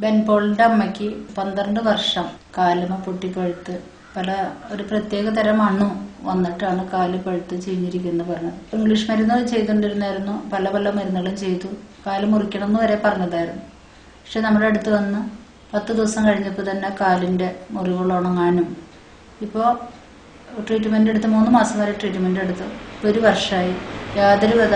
ബെൻപോളിന്റെ അമ്മയ്ക്ക് 12 വർഷം കാലുമ പൊട്ടിപ്പഴുത്ത് ഒരു പ്രത്യേക തരം മണ്ണ് വന്നിട്ടാണ് കാല് പഴുത്ത് ചീഞ്ഞിരിക്കുന്നത് പറഞ്ഞത്. ഇംഗ്ലീഷ് മരുന്ന് ചെയ്തുകൊണ്ടിരുന്നായിരുന്നു, പല മരുന്നുകളും ചെയ്തു, കാല് മുറിക്കണം എന്ന് വരെ പറഞ്ഞതായിരുന്നു. പക്ഷെ നമ്മുടെ അടുത്ത് വന്ന് 10 ദിവസം കഴിഞ്ഞപ്പോൾ തന്നെ കാലിന്റെ മുറിവുകൾ ഉണങ്ങാനും ഇപ്പോൾ ട്രീറ്റ്മെന്റ് എടുത്ത് 3 മാസം വരെ ട്രീറ്റ്മെന്റ് എടുത്തു. ഇപ്പോൾ 1 വർഷമായി യാതൊരു വിധ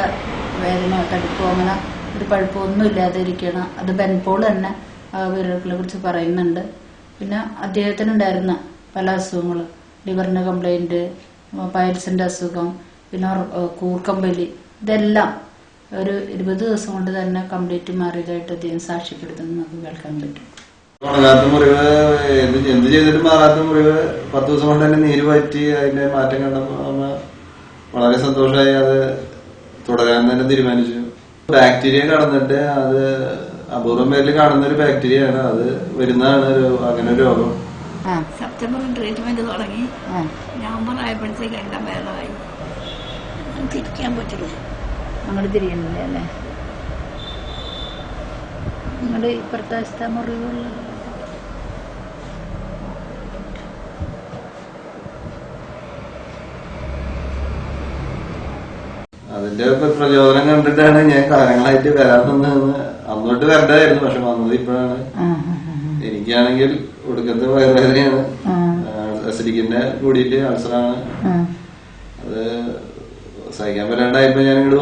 വേദന തടുപ്പോ അങ്ങനെ ഒരു പഴുപ്പൊന്നും ഇല്ലാതെ ഇരിക്കണം. അത് ബെൻപോൾ തന്നെ ആ വിരലുകളെ കുറിച്ച് പറയുന്നുണ്ട്. പിന്നെ അദ്ദേഹത്തിനുണ്ടായിരുന്ന പല അസുഖങ്ങൾ, ലിവറിന്റെ കംപ്ലൈന്റ്, പൈൽസിന്റെ അസുഖം, പിന്നെ കൂർക്കമ്പലി, ഇതെല്ലാം ഒരു 20 ദിവസം കൊണ്ട് തന്നെ കംപ്ലീറ്റ് മാറിയതായിട്ട് അദ്ദേഹം സാക്ഷ്യപ്പെടുത്തുന്നത് നമുക്ക് കേൾക്കാൻ പറ്റും. ഉണങ്ങാത്ത മുറിവ് എന്ത് ചെയ്തിട്ട് മാറാത്ത മുറിവ് 10 ദിവസം കൊണ്ട് തന്നെ നീര് പറ്റി അതിന്റെ മാറ്റം കണ്ടപ്പോ വളരെ സന്തോഷമായി. അത് തുടരാൻ തന്നെ തീരുമാനിച്ചു. ബാക്ടീരിയ കടന്നിട്ട് അത് അപൂർവം പേരിൽ കാണുന്ന ഒരു ബാക്ടീരിയയാണ്. അത് വരുന്നതാണ് അങ്ങനെ ഒരു രോഗം. സെപ്റ്റംബറിൽ ട്രീറ്റ്മെന്റ് തുടങ്ങി. നവംബർ ആയപ്പോഴത്തേക്ക് എല്ലാം ഭേദമായി. തിരിക്കാൻ പറ്റില്ല. അങ്ങോട്ട് തിരിയുന്നില്ല അല്ലേ? നിങ്ങളുടെ ഇപ്പുറത്തെ മുറിവുള്ളത് അതിന്റെ പ്രചോദനം കണ്ടിട്ടാണ് ഞാൻ കാലങ്ങളായിട്ട് വരാൻ വന്നതെന്ന്. അന്നോട്ട് വരണ്ടായിരുന്നു, പക്ഷെ വന്നത് ഇപ്പോഴാണ്. എനിക്കാണെങ്കിൽ ഒടുക്കത്തെ വയറുവേദനയാണ്, അസിഡിക്കിന്റെ കൂടിയിട്ട് അൾസറാണ്. അത് സഹിക്കാൻ പറ്റാണ്ടായപ്പോ ഞാൻ ഇങ്ങോട്ട്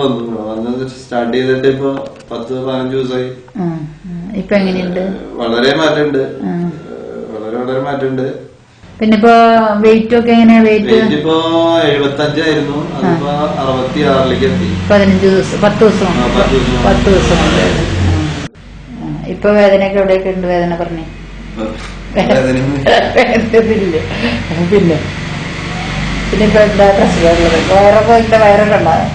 വന്ന് സ്റ്റാർട്ട് ചെയ്തിട്ട് ഇപ്പൊ 10-15 ദിവസമായി. ഇപ്പൊ എങ്ങനെയുണ്ട്? വളരെ മാറ്റമുണ്ട്, വളരെ മാറ്റമുണ്ട്. പിന്നെ ഇപ്പൊ വെയിറ്റ് ഒക്കെ എങ്ങനെയാ? വെയിറ്റ് ഇപ്പൊ 75 ആയിരുന്നു, അതിപ്പോ 66ലേക്ക് എത്തി. 10 ദിവസം കൊണ്ട്. ഇപ്പൊ വേദനയൊക്കെ എവിടെയൊക്കെ ഉണ്ട്? വേദന പറഞ്ഞേ. പിന്നെ ഇപ്പൊ എന്താ പ്രശ്നമുള്ളത്? വയറൊക്കെ വയറൊക്കെ ഉണ്ടാകും.